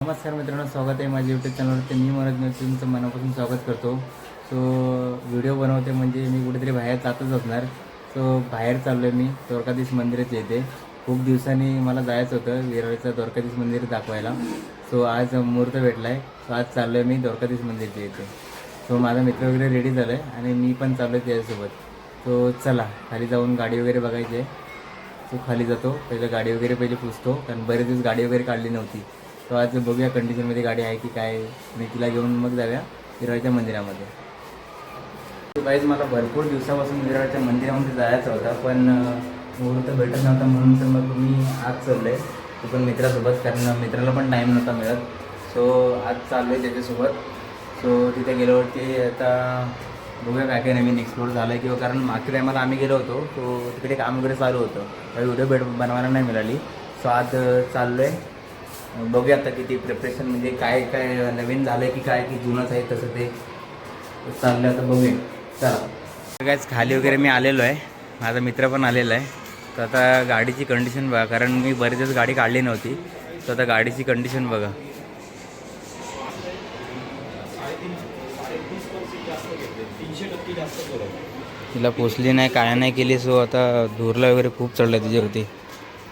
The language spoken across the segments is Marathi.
नमस्कार मित्रांनो, स्वागत आहे माझ्या यूट्यूब चॅनलवरती. मी मनोज मी तुमचं मनापासून स्वागत करतो. सो व्हिडिओ बनवते म्हणजे मी कुठेतरी बाहेर जातच असणार. सो बाहेर चाललो आहे मी द्वारकाधीश मंदिराच्या इथे. खूप दिवसांनी मला जायचं होतं विरारचं द्वारकाधीश मंदिर दाखवायला. सो आज मुहूर्त भेटला आहे. सो आज चाललो आहे मी द्वारकाधीश मंदिरच्या इथे. सो माझा मित्र वगैरे रेडी झालं आहे आणि मी पण चाललो आहे त्याच्यासोबत. सो चला खाली जाऊन गाडी वगैरे बघायची आहे. सो खाली जातो, पहिलं गाडी वगैरे पहिले पुसतो, कारण बरेच दिवस गाडी वगैरे काढली नव्हती. तो आज बघूया कंडिशनमध्ये गाडी आहे की काय, आणि तिला घेऊन मग जाऊया विरारच्या मंदिरामध्ये. तो गाईज मला भरपूर दिवसापासून विरारच्या मंदिरामध्ये जायचं होता, पण मुहूर्त भेटत नव्हता, म्हणून तर मग मी आज चाललो आहे तो पण मित्रासोबत, कारण मित्राला पण टाईम नव्हता मिळत. सो आज चाललो आहे त्याच्यासोबत. सो तिथे गेल्यावरती आता बघूया काय काय नवीन एक्सप्लोर झालं आहे, किंवा कारण मागच्या टायमाला आम्ही गेलो होतो तो तिकडे काम वगैरे चालू होतं, काही व्हिडिओ बनवायला नाही मिळाली. सो आज चाललो आहे, बघूया आता किती प्रिपरेशन, म्हणजे काय काय नवीन झालं आहे की काय की जुनंच आहे तसं ते चाललं आहे. आता बघूया, चला कायच खाली वगैरे मी आलेलो आहे, माझा मित्र पण आलेला आहे. तर आता गाडीची कंडिशन बघा, कारण मी बरेच दिवस गाडी काढली नव्हती. तर आता गाडीची कंडिशन बघा. तिला पोचली नाही, काय नाही केली. सो आता धुरला वगैरे खूप चढलं तिच्यावरती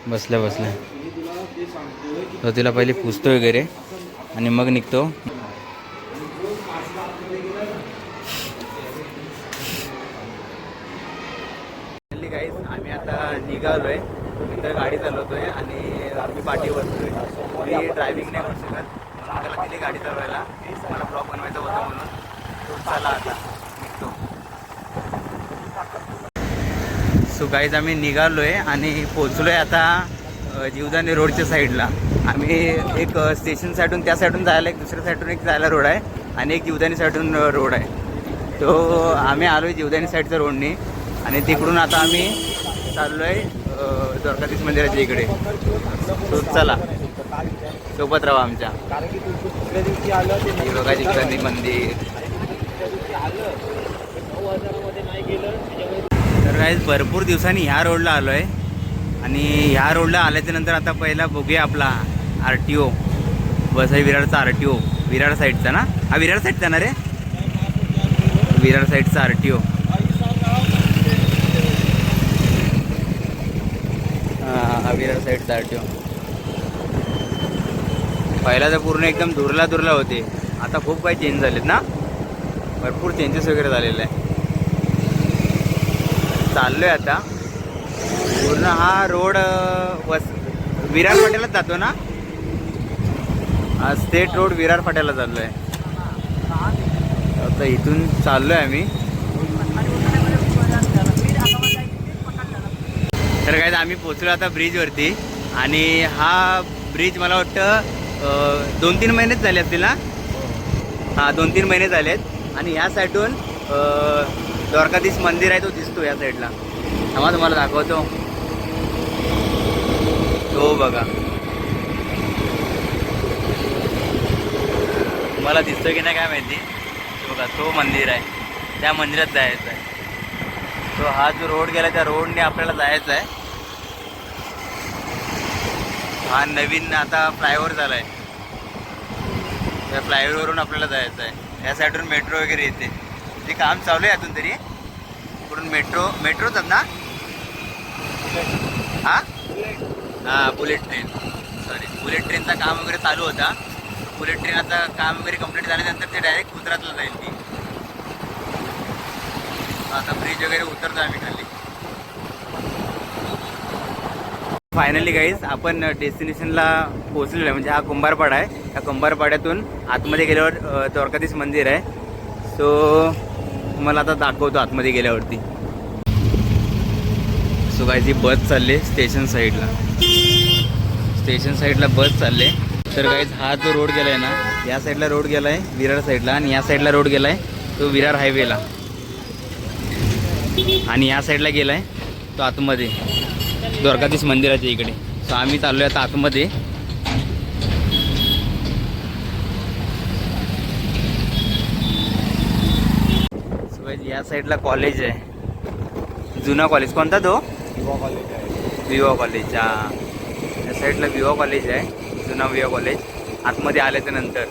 बसल्या बसल्या. तर तिला पहिले पुसतो वगैरे आणि मग निघतो. गाईस आम्ही आता निघालो आहे, मित्र गाडी चालवतोय आणि आम्ही पाठी बसतोय. मी ड्रायव्हिंग नाही करू शकत, म्हणून त्याला दिली गाडी चालवायला. मला ब्लॉग बनवायचा होता म्हणून. तो चला आता निघतो. सो गाईज आम्ही निघालो आहे आणि पोचलो आहे आता जीवदानी रोडच्या साईडला. आम्ही एक स्टेशन साईडून त्या साईडून जायला, एक दुसऱ्या साईडून एक जायला रोड आहे आणि एक जीवदानी साईडून रोड आहे. तो आम्ही आलो आहे जीवदानी साईडच्या रोडने आणि तिकडून आता आम्ही चाललो आहे द्वारकाधीश मंदिराच्या इकडे. तो चला सोबत राहा आमच्या. बघा जीवदानी मंदिर. तर काही भरपूर दिवसांनी ह्या रोडला आलो आहे आणि ह्या रोडला आल्याच्यानंतर आता पहिला बघूया आपला RTO बस आहे, विरारचा RTO, विरार साईडचा ना, हा विरार साईडचा ना रे, विरार साईडचा RTO. हा विरार साईडचा RTO. पहिला तर पूर्ण एकदम दुरला होते, आता खूप काही चेंज झालेत ना, भरपूर चेंजेस वगैरे झालेले आहे. चाललो आहे आता पूर्ण हा रोड विरार फाट्यालाच जातो ना, हा स्टेट रोड विरार फाट्याला चाललो आहे. आता इथून चाललो आहे आम्ही. तर काय आम्ही पोचलो आता ब्रिजवरती आणि हा ब्रिज मला वाटतं 2-3 महिनेच झाले असतील ना. हां 2-3 महिने झालेत आणि ह्या साईडून द्वारकाधीश मंदिर आहे तो दिसतो या साईडला. थांबा तुम्हाला दाखवतो. तो बघा, मला दिसतो की नाही काय माहिती. बघा तो मंदिर आहे, त्या मंदिरात जायचं आहे. तो हा जो रोड गेला त्या रोडने आपल्याला जायचं आहे. हा नवीन आता फ्लायओव्हर झाला आहे, त्या फ्लायओव्हरवरून आपल्याला जायचं आहे. या साईडवरून मेट्रो वगैरे येते, ते काम चालू आहे अजून तरी. इकडून मेट्रोच ना. हां बुलेट ट्रेन, सॉरी बुलेट ट्रेनचं काम वगैरे चालू होता. बुलेट ट्रेन आता काम वगैरे कंप्लीट झाल्यानंतर ते डायरेक्ट गुजरातला जाईल ती. आता ब्रिज वगैरे उतरतो आम्ही खाली. फायनली गाईज आपण डेस्टिनेशनला पोहोचलेलो आहे, म्हणजे हा कुंभारपाडा आहे. या कुंभारपाड्यातून आतमध्ये गेल्यावर द्वारकाधीश मंदिर आहे. सो तुम्हाला आता दाखवतो आतमध्ये गेल्यावरती. सो गाईज ही बस चालले स्टेशन साईडला बस चालले. तर गाईज हा जो रोड गेला आहे ना, या साईडला रोड गेला आहे विरार साईडला, आणि या साईडला रोड गेला आहे तो विरार हायवेला, आणि या साईडला गेला आहे तो आतमध्ये द्वारकाधीश मंदिराच्या इकडे. सो आम्ही चाललो आहे आता आतमध्ये. सो गाईज या साईडला कॉलेज आहे, जुना कॉलेज. कोणता तो? विवा कॉलेज. या साईडला विवा कॉलेज आहे, जुना विवा कॉलेज. आतमध्ये आल्याच्या नंतर.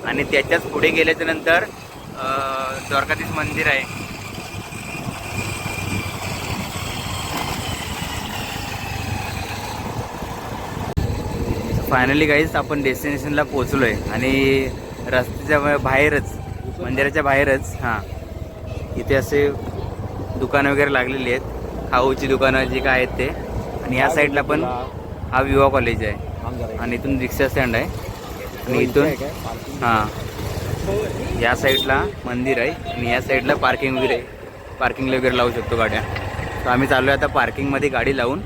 आणि त्याच्याच पुढे गेल्याच्या नंतर द्वारकाधीश मंदिर आहे. फायनली गाईज आपण डेस्टिनेशनला पोहोचलो आहे. आणि रस्त्याच्या बाहेरच, मंदिराच्या बाहेरच इथे असे दुकानं वगैरे लागलेली आहेत, खाऊची दुकानं जी काय आहेत ते. आणि या साईडला पण हा विवा कॉलेज आहे. आणि इथून रिक्षा स्टँड आहे. आणि इथून या साईडला मंदिर आहे. आणि या साईडला पार्किंगला वगैरे लावू शकतो गाड्या. तर आम्ही चाललो आहे आता पार्किंगमध्ये गाडी लावून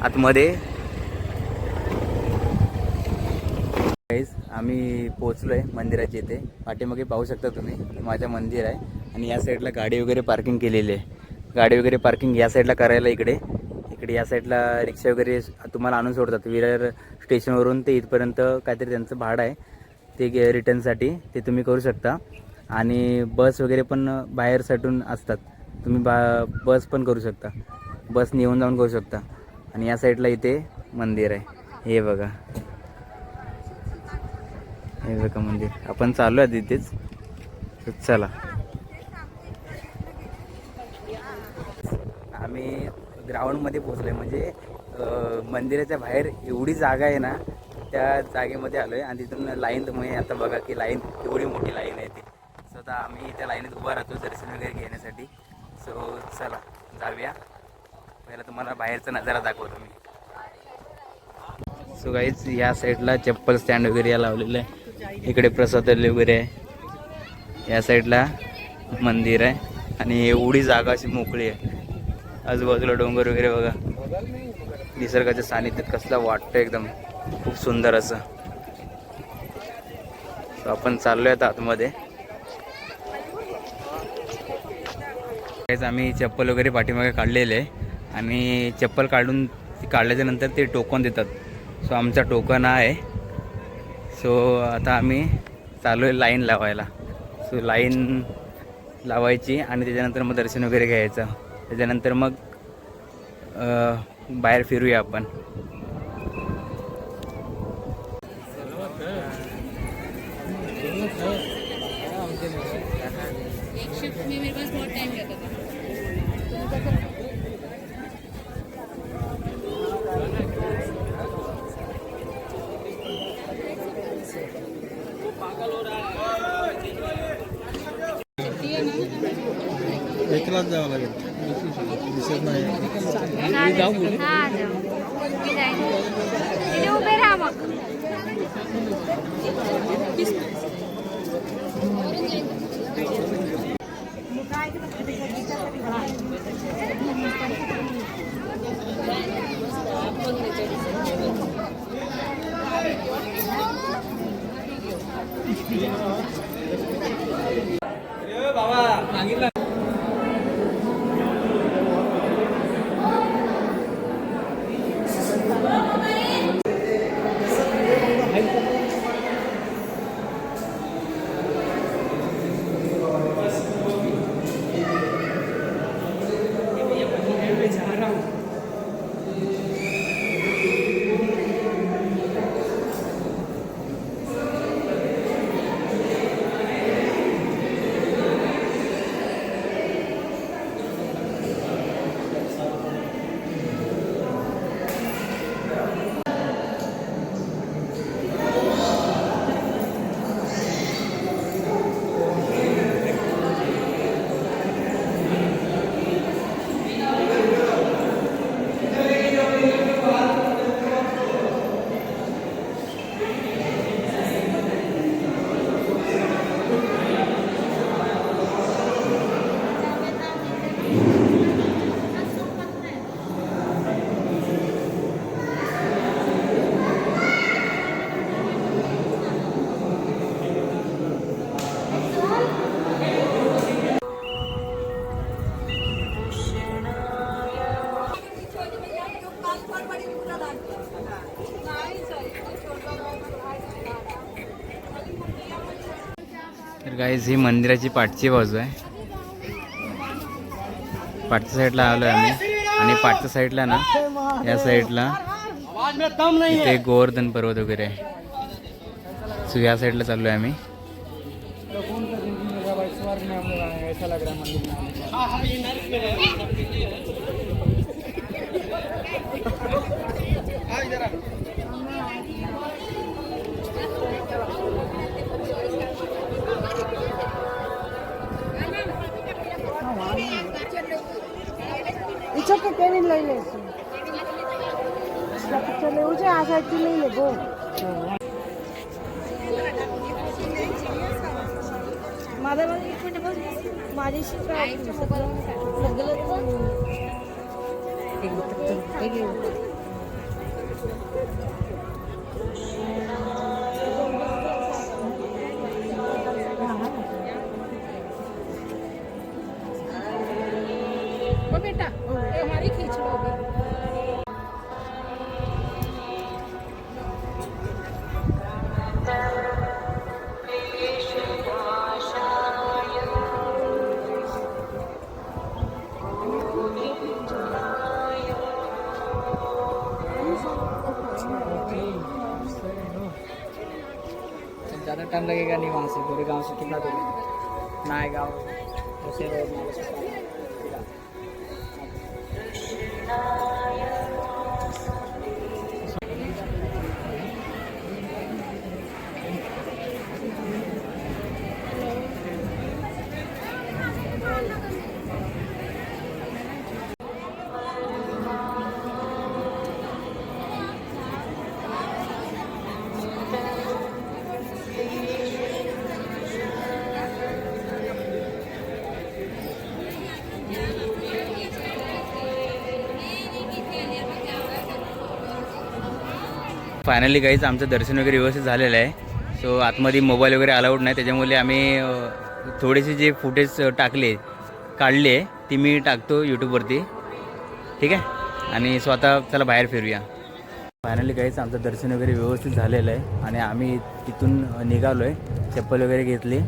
आतमध्ये. आम्ही पोहोचलो आहे मंदिराच्या इथे. पाठीमागे पाहू शकता तुम्ही, माझ्या मंदिर आहे. आणि या साईडला गाडी वगैरे पार्किंग केलेली आहे. गाडी वगैरे पार्किंग या साईडला करायला इकडे या साईडला रिक्षा वगैरे तुम्हाला आणून सोडतात. विरार स्टेशनवरून ते इथपर्यंत काहीतरी त्यांचं भाडं आहे ते रिटर्नसाठी, ते तुम्ही करू शकता. आणि बस वगैरे पण बाहेर साठून असतात, तुम्ही बस पण करू शकता, बसने येऊन जाऊन करू शकता. आणि या साईडला इथे मंदिर आहे. हे बघा मंदिर. आपण चालू आहे तिथेच, चला. आम्ही ग्राउंडमध्ये पोचलो आहे. म्हणजे मंदिराच्या बाहेर एवढी जागा आहे ना, त्या जागेमध्ये आलो आहे. आणि तिथून लाईन तुम्ही आता बघा की लाईन एवढी मोठी लाईन आहे ती. सो आता आम्ही त्या लाईनीत उभा राहतो दर्शन वगैरे घेण्यासाठी. सो चला जाऊया. पहिला तुम्हाला बाहेरचा नजारा दाखवतो मी. सो गाईज या साईडला चप्पल स्टँड वगैरे या लावलेलं आहे. इकडे प्रसादालय वगैरे आहे. या साईडला मंदिर आहे. आणि एवढी जागा अशी मोकळी आहे. आजूबाजूला डोंगर वगैरे बघा. निसर्गाच्या सानिध्यात कसलं वाटतं, एकदम खूप सुंदर असं. आपण चाललोय आता आतमध्ये. आम्ही चप्पल वगैरे पाठीमागे काढलेले आहे. आणि चप्पल काढल्याच्या नंतर ते टोकन देतात. सो आमचा टोकन आहे. सो आता आम्ही चालू आहे लाईन लावायला. सो लाईन लावायची आणि त्याच्यानंतर मग दर्शन वगैरे घ्यायचं. त्याच्यानंतर मग बाहेर फिरूया आपण. एकलाच जावं लागेल, दिसत नाही. उभे राहा मग. बाबा सांगितलं. तर गाईज ही मंदिराची पाठची बाजू आहे. पाठच्या साईडला आलो आहे आम्ही. आणि पाठच्या साईडला ना, या साईडला इथे गोवर्धन पर्वत वगैरे आहे. सो या साईडला चाललो आहे आम्ही. Icho que Kevin લઈ લેશે. પિક્ચર લેવું છે આ સાઈડથી લઈ લેજો. माझं एक मिनिट बघ माझ्याशी काय बेटा हमारी खींच लो अभी. ज़्यादा टाइम लगेगा नहीं वहाँ से पूरे गांव से कितना दूर है नाय गाँव ऐसे रोड फायनली काहीच आमचं दर्शन वगैरे व्यवस्थित झालेलं आहे. सो आतमध्ये मोबाईल वगैरे अलाउड नाही, त्याच्यामुळे आम्ही थोडेसे जे फुटेज काढले ती मी टाकतो यूट्यूबवरती, ठीक आहे. आणि स्वतः चला बाहेर फिरूया. फायनली काहीच आमचं दर्शन वगैरे व्यवस्थित झालेलं आहे आणि आम्ही तिथून निघालो आहे. चप्पल वगैरे घेतली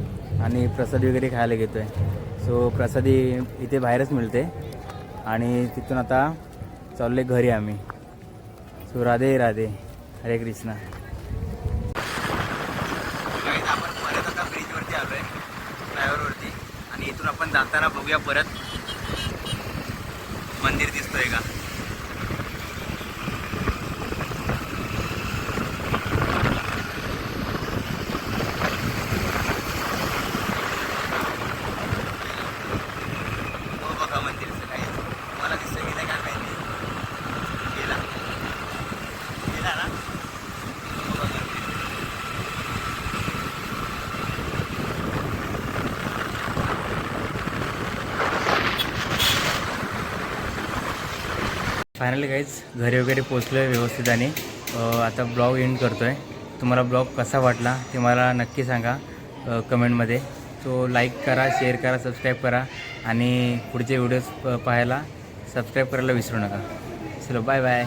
आणि प्रसाद वगैरे खायला घेतो आहे. सो प्रसादी इथे बाहेरच मिळते आणि तिथून आता चाललो आहे घरी आम्ही. सो राधे राधे, हरे कृष्णा. आपण परत आता ब्रिजवरती आलो आहे, फ्लायओव्हरवरती, आणि इथून आपण जाताना बघूया परत मंदिर दिसतोय का. हो बघा मंदिरचं काही मला दिसतं की नाही काय माहिती. गेला ना. फायनली काहीच घरी वगैरे पोचलो आहे व्यवस्थित आणि आता ब्लॉग एंड करतो आहे. तुम्हाला ब्लॉग कसा वाटला ते मला नक्की सांगा कमेंटमध्ये. सो लाईक करा, शेअर करा, सबस्क्राईब करा आणि पुढचे व्हिडिओज पाहायला सबस्क्राईब करायला विसरू नका. चलो बाय बाय.